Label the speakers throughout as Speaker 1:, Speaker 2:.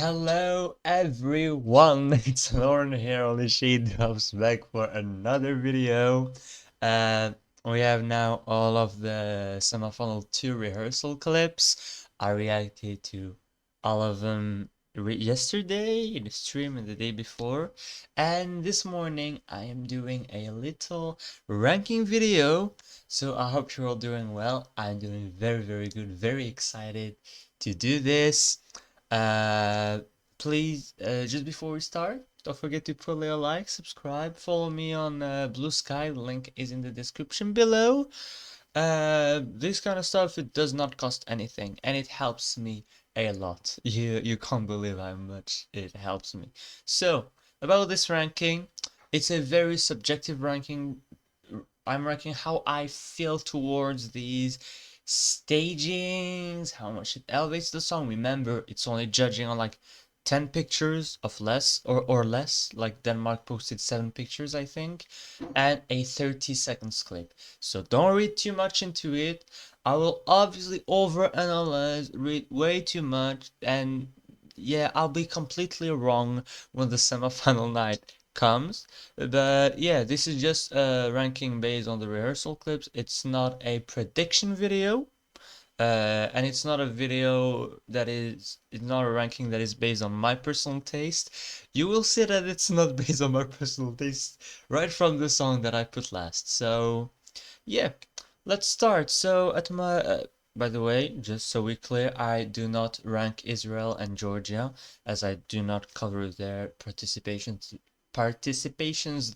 Speaker 1: Hello everyone, it's Looren here on the Shade Drops back for another video. Uh, we have now all of the semifinal 2 rehearsal clips. I reacted to all of them yesterday in the stream and the day before. And this morning I am doing a little ranking video. So I hope you're all doing well. I'm doing very good, very excited to do this. Uh, Please, just before we start, don't forget to put a like, subscribe, follow me on Blue Sky. The link is in the description below. This kind of stuff, it does not cost anything, and it helps me a lot. You can't believe how much it helps me. So, about this ranking, it's a very subjective ranking. I'm ranking how I feel towards these stagings, how much it elevates the song. Remember, it's only judging on like 10 pictures of less or less, like Denmark posted 7 pictures, I think, and a 30 seconds clip. So don't read too much into it. I will obviously overanalyze, read way too much, and yeah, I'll be completely wrong when the semifinal night comes. But yeah, this is just a ranking based on the rehearsal clips. It's not a prediction video. And it's not a video that it's not a ranking that is based on my personal taste. You will see that it's not based on my personal taste right from the song that I put last. So yeah, let's start. So at my by the way, just so we're clear, I do not rank Israel and Georgia as I do not cover their participations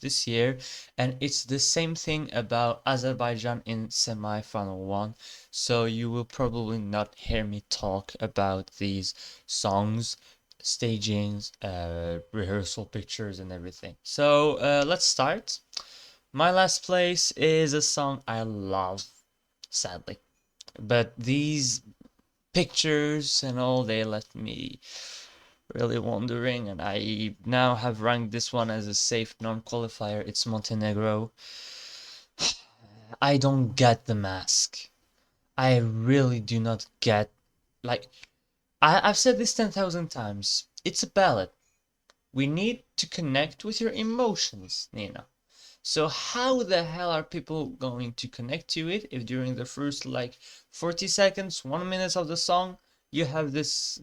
Speaker 1: this year, and it's the same thing about Azerbaijan in semi-final 1. So you will probably not hear me talk about these songs, stagings, rehearsal pictures, and everything. So let's start. My last place is a song I love, sadly. But these pictures and all, they left me really wondering, and I now have ranked this one as a safe non-qualifier. It's Montenegro. I don't get the mask. I really do not get, like, I've said this 10,000 times. It's a ballad. We need to connect with your emotions, Nina. So how the hell are people going to connect to it if during the first like 40 seconds, 1 minute of the song, you have this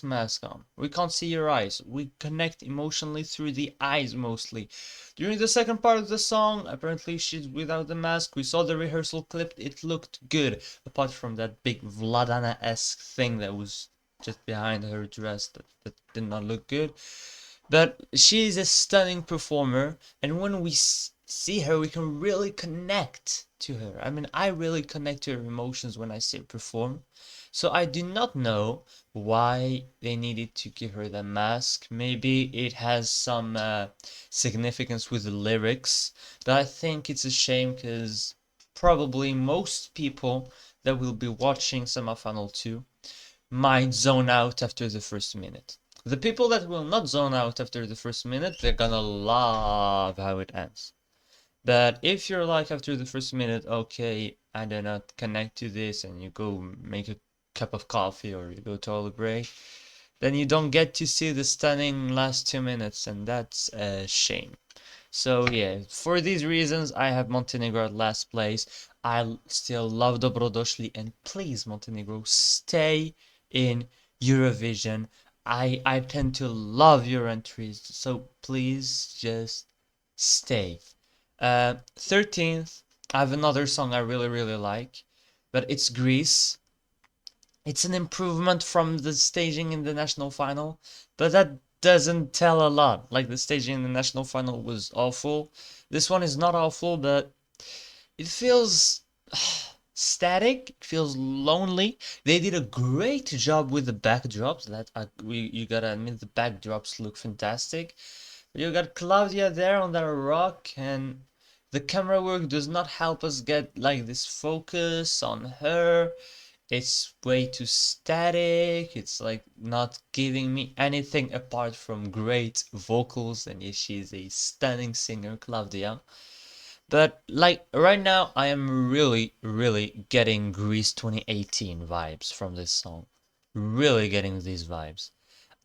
Speaker 1: mask on? We can't see your eyes. We connect emotionally through the eyes mostly. During the second part of the song, apparently she's without the mask. We saw the rehearsal clip. It looked good, apart from that big Vladana-esque thing that was just behind her dress that did not look good. But she is a stunning performer, and when we see her, we can really connect to her. I mean, I really connect to her emotions when I see her perform. So I do not know why they needed to give her the mask. Maybe it has some significance with the lyrics, but I think it's a shame because probably most people that will be watching semifinal 2 might zone out after the first minute. The people that will not zone out after the first minute, they're gonna love how it ends. But if you're like after the first minute, okay, I do not connect to this, and you go make a cup of coffee or you go to a break, then you don't get to see the stunning last 2 minutes, and that's a shame. So yeah, for these reasons, I have Montenegro at last place. I still love Dobrodošli, and please, Montenegro, stay in Eurovision. I tend to love your entries, so please just stay. 13th, I have another song I really like, but it's Greece. It's an improvement from the staging in the national final, but that doesn't tell a lot. Like the staging in the national final was awful. This one is not awful, but it feels static. It feels lonely. They did a great job with the backdrops. That you gotta admit, the backdrops look fantastic. You got Claudia there on that rock, and the camera work does not help us get like this focus on her. It's way too static. It's like not giving me anything apart from great vocals, and yeah, she's a stunning singer, Claudia. But like right now, I am really getting Grease 2018 vibes from this song. Really getting these vibes.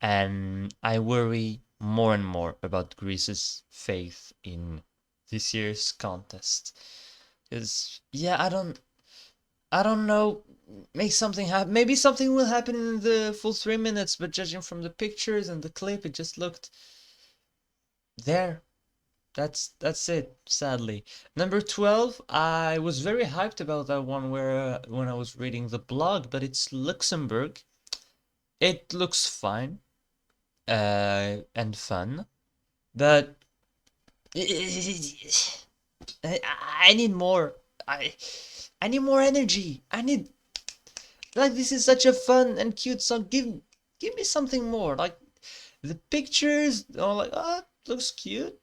Speaker 1: and I worry more and more about Greece's faith in this year's contest. Because yeah, I don't know. Make something happen. Maybe something will happen in the full 3 minutes, but judging from the pictures and the clip, it just looked there. That's it, sadly. Number 12, I was very hyped about that one where when I was reading the blog, but it's Luxembourg. It looks fine and fun, but I need more. I I need more energy. I need like this is such a fun and cute song. Give me something more. Like the pictures are like, oh, looks cute.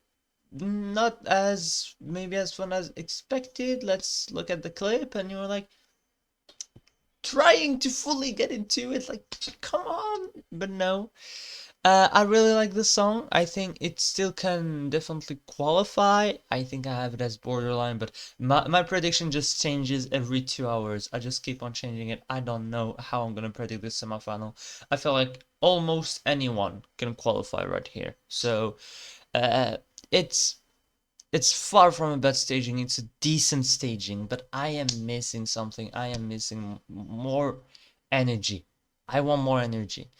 Speaker 1: Not as maybe as fun as expected. Let's look at the clip, and you're like trying to fully get into it. Like, come on, but no. I really like the song. I think it still can definitely qualify. I think I have it as borderline, but my prediction just changes every 2 hours. I just keep on changing it. I don't know how I'm gonna predict this semifinal. I feel like almost anyone can qualify right here. So, uh, it's it's far from a bad staging. It's a decent staging, but I am missing something. I am missing more energy. I want more energy.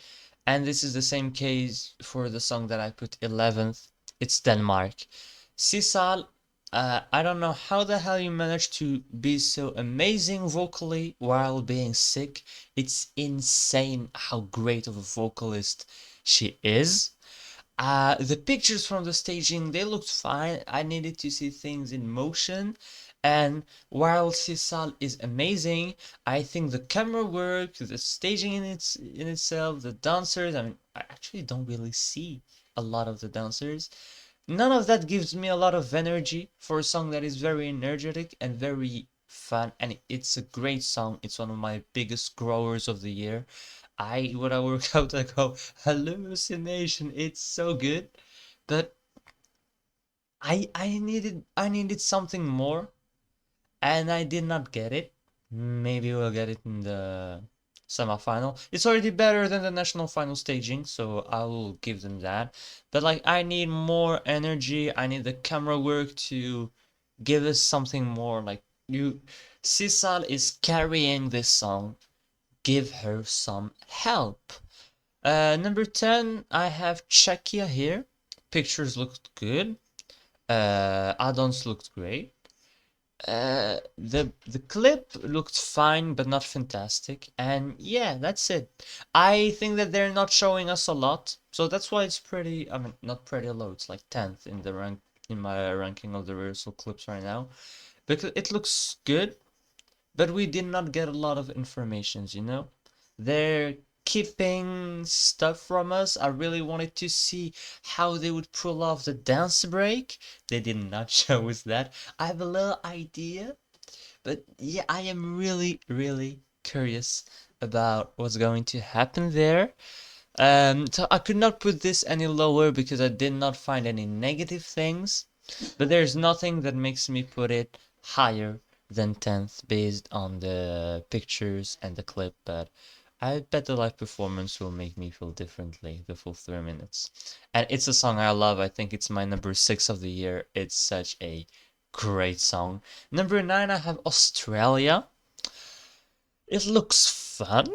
Speaker 1: And this is the same case for the song that I put 11th. It's Denmark. Sisal, I don't know how the hell you managed to be so amazing vocally while being sick. It's insane how great of a vocalist she is. The pictures from the staging, they looked fine. I needed to see things in motion. And while Sisal is amazing, I think the camera work, the staging in itself, the dancers, I mean, I actually don't really see a lot of the dancers. None of that gives me a lot of energy for a song that is very energetic and very fun. And it's a great song. It's one of my biggest growers of the year. When I work out, I go hallucination. It's so good, but I needed something more, and I did not get it. Maybe we'll get it in the semifinal. It's already better than the national final staging, so I will give them that. But like, I need more energy. I need the camera work to give us something more. Like Sisal is carrying this song. Give her some help. Number 10, I have Czechia here. Pictures looked good. Add-ons looked great. The clip looked fine, but not fantastic. And yeah, that's it. I think that they're not showing us a lot, so that's why it's pretty. I mean, not pretty low. It's like 10th in the rank in my ranking of the rehearsal clips right now. Because it looks good, but we did not get a lot of informations, you know? They're keeping stuff from us. I really wanted to see how they would pull off the dance break. They did not show us that. I have a little idea, but yeah, I am really, really curious about what's going to happen there. So I could not put this any lower because I did not find any negative things, but there's nothing that makes me put it higher than 10th based on the pictures and the clip, but I bet the live performance will make me feel differently the full 3 minutes. And it's a song I love. I think it's my number 6 of the year. It's such a great song. Number 9, I have Australia. It looks fun,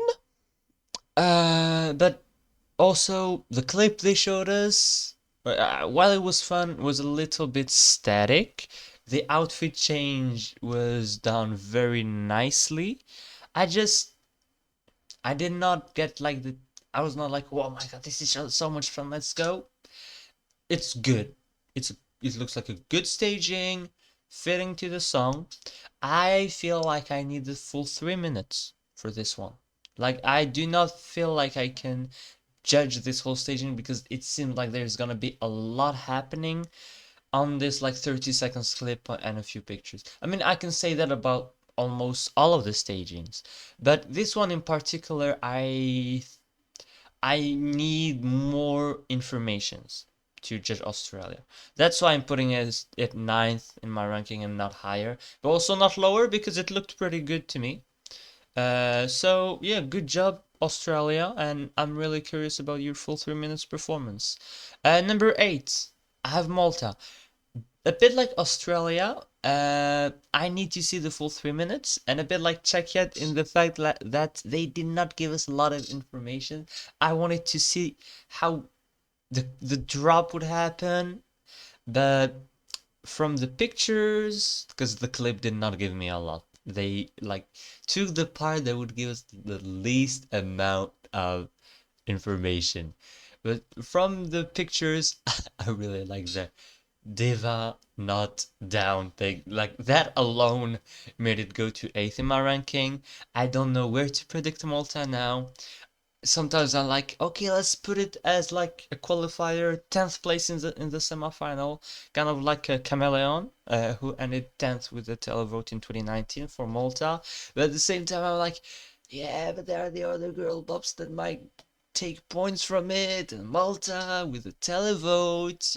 Speaker 1: but also, the clip they showed us, while it was fun, was a little bit static. The outfit change was done very nicely. I just, I did not get like I was not like, oh my god, this is so much fun, let's go. It's good. It looks like a good staging, fitting to the song. I feel like I need the full 3 minutes for this one. Like, I do not feel like I can judge this whole staging because it seemed like there's gonna be a lot happening on this like 30 seconds clip and a few pictures. I mean, I can say that about almost all of the stagings, but this one in particular, I need more informations to judge Australia. That's why I'm putting it at 9th in my ranking and not higher, but also not lower because it looked pretty good to me. So yeah, good job Australia, and I'm really curious about your full 3 minutes performance. Number 8, I have Malta. A bit like Australia, I need to see the full 3 minutes, and a bit like Czechia in the fact that they did not give us a lot of information. I wanted to see how the drop would happen, but from the pictures, because the clip did not give me a lot. They like took the part that would give us the least amount of information. But from the pictures, I really like the diva not down thing. Like that alone made it go to 8th in my ranking. I don't know where to predict Malta now. Sometimes I'm like, okay, let's put it as like a qualifier, 10th place in the semifinal, kind of like a chameleon, who ended 10th with the televote in 2019 for Malta. But at the same time, I'm like, yeah, but there are the other girl bobs that might take points from it, and Malta with the televote.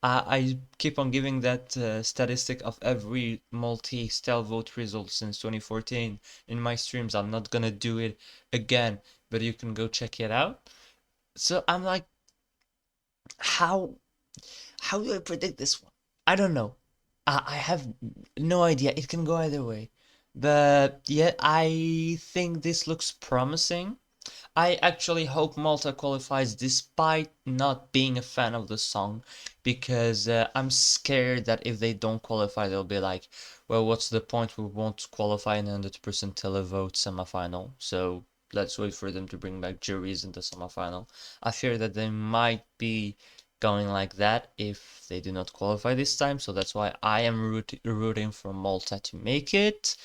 Speaker 1: I keep on giving that statistic of every Maltese televote result since 2014 in my streams. I'm not gonna do it again, but you can go check it out. So I'm like, how how do I predict this one? I don't know. I have no idea. It can go either way. But yeah, I think this looks promising. I actually hope Malta qualifies despite not being a fan of the song, because I'm scared that if they don't qualify, they'll be like, well, what's the point? We won't qualify in 100% televote semifinal. So let's wait for them to bring back juries in the semifinal. I fear that they might be going like that if they do not qualify this time. So that's why I am rooting for Malta to make it.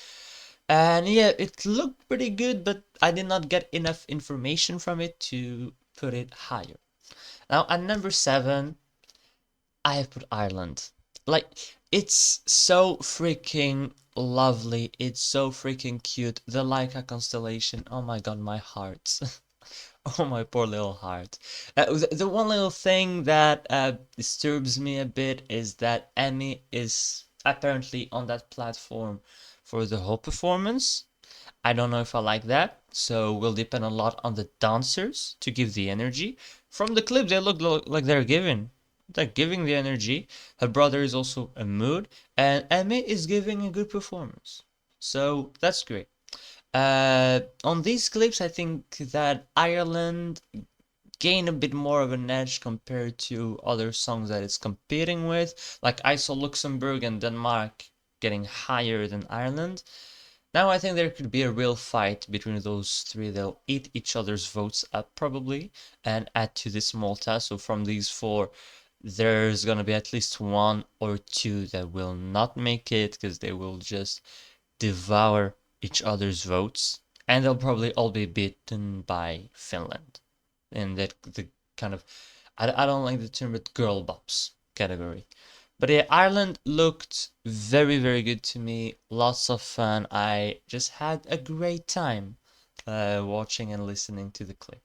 Speaker 1: And yeah, it looked pretty good, but I did not get enough information from it to put it higher. Now, at number 7, I have put Ireland. Like, it's so freaking lovely. It's so freaking cute. The Laika constellation. Oh my god, my heart. Oh, my poor little heart. The one little thing that disturbs me a bit is that Emmy is apparently on that platform for the whole performance. I don't know if I like that, so will depend a lot on the dancers to give the energy. From the clip, they look like they're giving the energy. Her brother is also a mood, and Emmy is giving a good performance. So that's great. On these clips, I think that Ireland gain a bit more of an edge compared to other songs that it's competing with. Like I saw Luxembourg and Denmark getting higher than Ireland. Now I think there could be a real fight between those three. They'll eat each other's votes up probably and add to this Malta. So from these four, there's gonna be at least one or two that will not make it because they will just devour each other's votes, and they'll probably all be beaten by Finland in that the kind of I don't like the term but girl bops category. But yeah, Ireland looked very, very good to me. Lots of fun. I just had a great time watching and listening to the clip.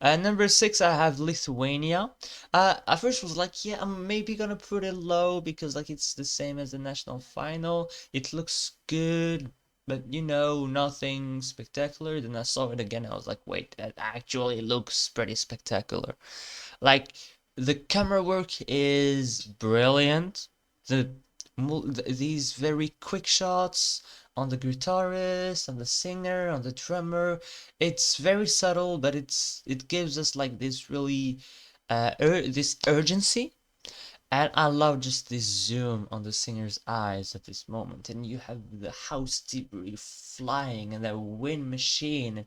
Speaker 1: Number 6, I have Lithuania. I first was like, yeah, I'm maybe gonna put it low because like it's the same as the national final. It looks good, but nothing spectacular. Then I saw it again. I was like, wait, that actually looks pretty spectacular. Like the camera work is brilliant. The these very quick shots on the guitarist, on the singer, on the drummer. It's very subtle, but it gives us like this really this urgency. And I love just this zoom on the singer's eyes at this moment. And you have the house debris flying and that wind machine.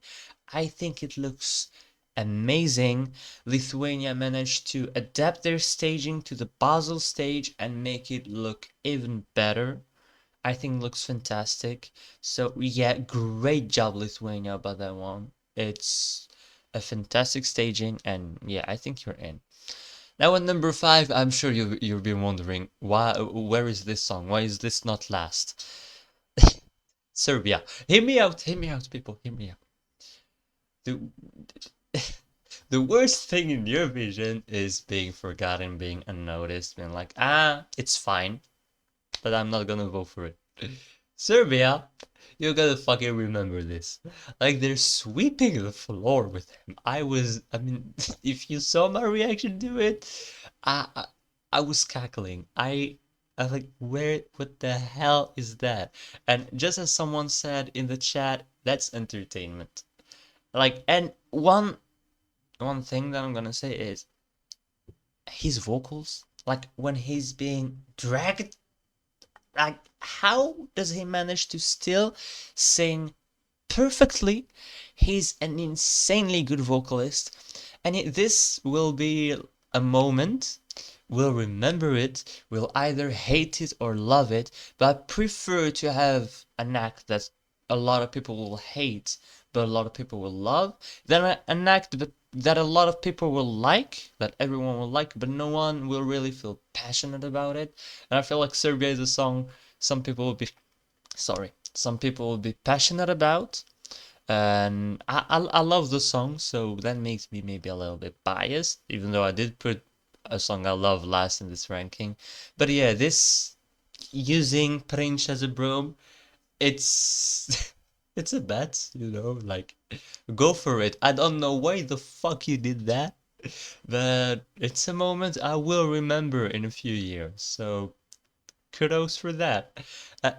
Speaker 1: I think it looks amazing. Lithuania managed to adapt their staging to the Basel stage and make it look even better. I think looks fantastic. So yeah, great job Lithuania about that one. It's a fantastic staging, and yeah, I think you're in. Now at number 5, I'm sure you've been wondering where is this song? Why is this not last? Serbia. Hear me out, people, hear me out. The, the worst thing in Eurovision is being forgotten, being unnoticed, being like, it's fine, but I'm not gonna vote for it. Serbia You gotta fucking remember this. Like they're sweeping the floor with him. I mean, if you saw my reaction to it, I, I, I was cackling. I like, what the hell is that? And just as someone said in the chat, that's entertainment. Like, and one thing that I'm gonna say is his vocals. Like when he's being dragged, like how does he manage to still sing perfectly? He's an insanely good vocalist, and this will be a moment. We'll remember it. We'll either hate it or love it. But I prefer to have an act that a lot of people will hate, but a lot of people will love, than an act that a lot of people will like, that everyone will like, but no one will really feel passionate about it. And I feel like Serbia is a song some people will be, sorry, some people will be passionate about, and I love the song, so that makes me maybe a little bit biased, even though I did put a song I love last in this ranking. But yeah, this using Prince as a broom, it's it's a bet, like go for it. I don't know why the fuck you did that, but it's a moment I will remember in a few years. So kudos for that.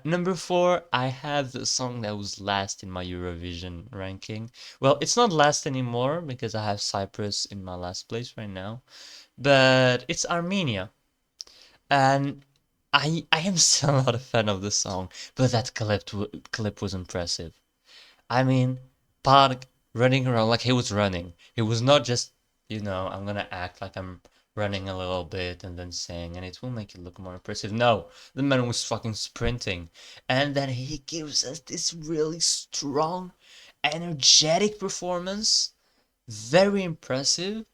Speaker 1: Number four, I have the song that was last in my Eurovision ranking. Well, it's not last anymore because I have Cyprus in my last place right now, but it's Armenia. And I am still not a fan of the song, but that clip was impressive. I mean, Park running around like he was running. It was not just, I'm gonna act like I'm running a little bit and then sing, and it will make it look more impressive. No, the man was fucking sprinting. And then he gives us this really strong, energetic performance. Very impressive.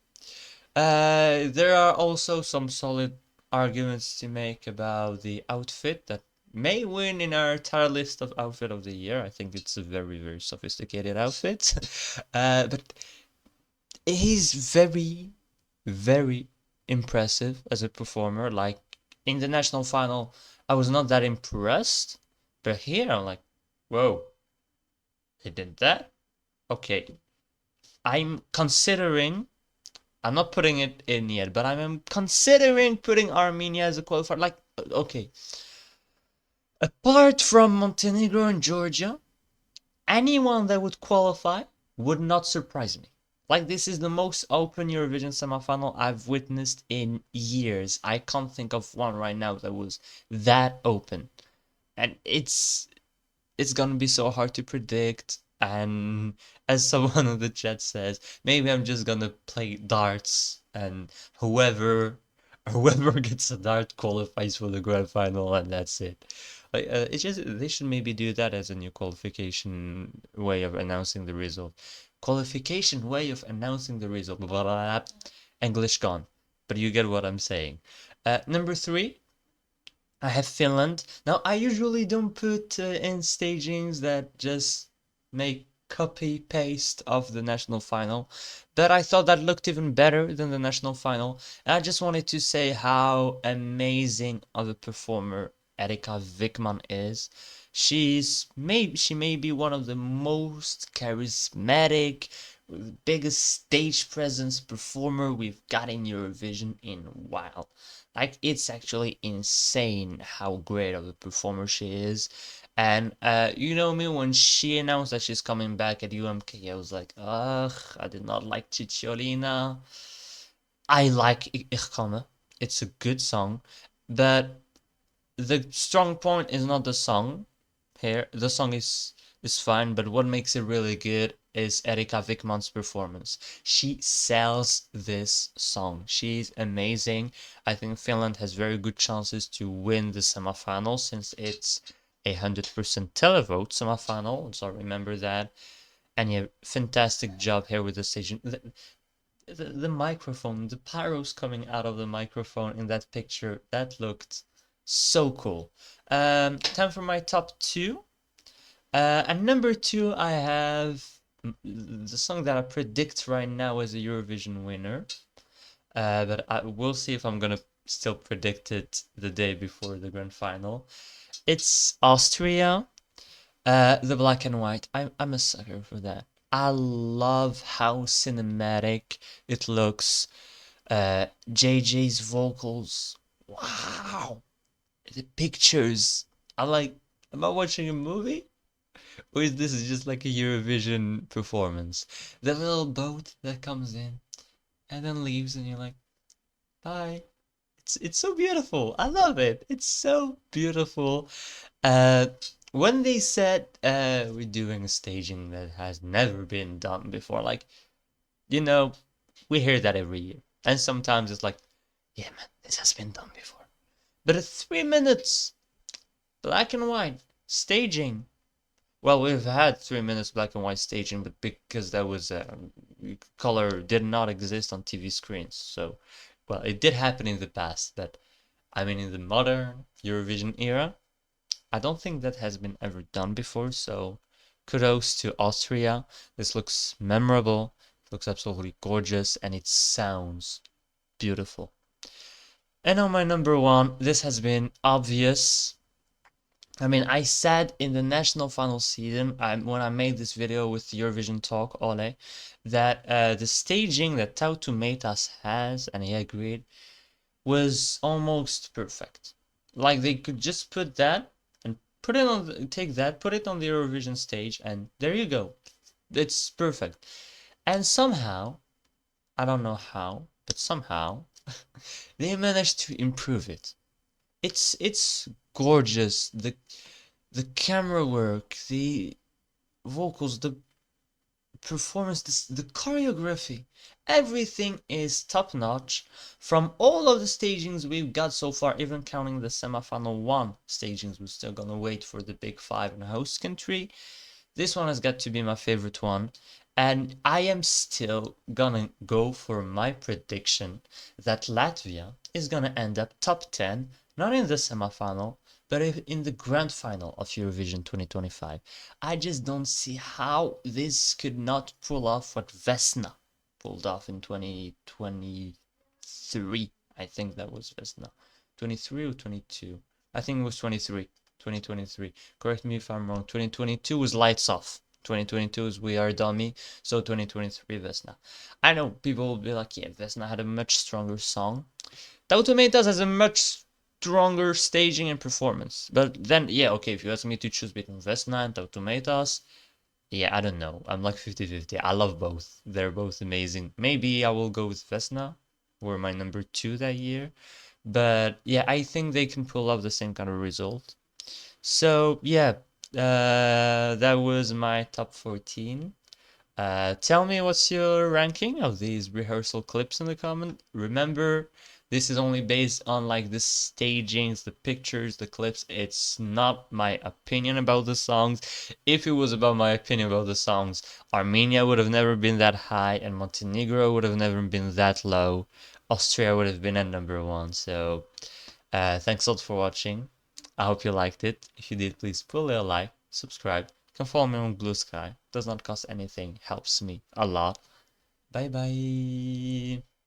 Speaker 1: There are also some solid arguments to make about the outfit that may win in our tier list of outfit of the year. I think it's a very, very sophisticated outfit. But he's very, very impressive as a performer. Like in the national final, I was not that impressed, but here I'm like, whoa, he did that? Okay. I'm considering I'm not putting it in yet, but I'm considering putting Armenia as a qualifier. Like, okay, apart from Montenegro and Georgia, anyone that would qualify would not surprise me. Like, this is the most open Eurovision semifinal I've witnessed in years. I can't think of one right now that was that open. And it's gonna be so hard to predict. And as someone in the chat says, maybe I'm just gonna play darts, and whoever gets a dart qualifies for the grand final, and that's it. Like, it's just they should maybe do that as a new qualification way of announcing the result. Qualification way of announcing the result. Blah, blah, blah. English gone, but you get what I'm saying. Number three, I have Finland. Now, I usually don't put in stagings that just make copy paste of the national final, but I thought that looked even better than the national final. And I just wanted to say how amazing of a performer Erika Wickman is. She may be one of the most charismatic, biggest stage presence performer we've got in Eurovision in a while. Like, it's actually insane how great of a performer she is. And you know me, when she announced that she's coming back at UMK, I was like, ugh, I did not like Cicciolina. I like Ich Komme. It's a good song, but the strong point is not the song here. The song is fine, but what makes it really good is Erika Wickman's performance. She sells this song. She's amazing. I think Finland has very good chances to win the semifinal since it's 100% televote semifinal. So remember that. And yeah, fantastic job here with the stage. The microphone, the pyros coming out of the microphone in that picture, that looked so cool. Time for my top two. And number two, I have the song that I predict right now as a Eurovision winner. But I will see if I'm gonna still predict it the day before the grand final. It's Austria. The black and white. I'm a sucker for that. I love how cinematic it looks. JJ's vocals. Wow. The pictures. I'm like, am I watching a movie? Or is this just like a Eurovision performance? The little boat that comes in and then leaves and you're like, bye. It's so beautiful. I love it. It's so beautiful. Uh, when they said we're doing a staging that has never been done before, like, you know, we hear that every year. And sometimes it's like, yeah, man, this has been done before. But at 3 minutes, black and white, staging. Well, we've had 3 minutes black and white staging, but because that was color did not exist on TV screens. So, well, it did happen in the past, but I mean, in the modern Eurovision era, I don't think that has been ever done before. So, kudos to Austria. This looks memorable, looks absolutely gorgeous, and it sounds beautiful. And on my number one, this has been obvious. I mean, I said in the national final season, when I made this video with Eurovision Talk, Ole, that the staging that Tautu Metas has, and he agreed, was almost perfect. Like they could just put that and put it on, take that, put it on the Eurovision stage, and there you go. It's perfect. And somehow, I don't know how, but somehow, they managed to improve it. It's gorgeous. The camera work, the vocals, the performance, the choreography, everything is top notch from all of the stagings we've got so far, even counting the semifinal one stagings. We're still gonna wait for the big five in the host country. This one has got to be my favorite one. And I am still gonna go for my prediction that Latvia is gonna end up top 10, not in the semifinal, but in the grand final of Eurovision 2025. I just don't see how this could not pull off what Vesna pulled off in 2023. I think that was Vesna. 23 or 22? I think it was 23. 2023. Correct me if I'm wrong. 2022 was Lights Off. 2022 is We Are Dummy. So 2023 Vesna. I know people will be like, yeah, Vesna had a much stronger song. Tautomatas has a much stronger staging and performance. But then, yeah, okay, if you ask me to choose between Vesna and Tautomatas, yeah, I don't know. I'm like 50-50. I love both. They're both amazing. Maybe I will go with Vesna, were my number two that year. But yeah, I think they can pull off the same kind of result. So yeah, that was my top 14. Tell me what's your ranking of these rehearsal clips in the comment. Remember, this is only based on like the stagings, the pictures, the clips. It's not my opinion about the songs. If it was about my opinion about the songs, Armenia would have never been that high and Montenegro would have never been that low. Austria would have been at number one. So thanks a lot for watching. I hope you liked it. If you did, please put a little like, subscribe. You can follow me on Blue Sky. Does not cost anything. Helps me a lot. Bye bye.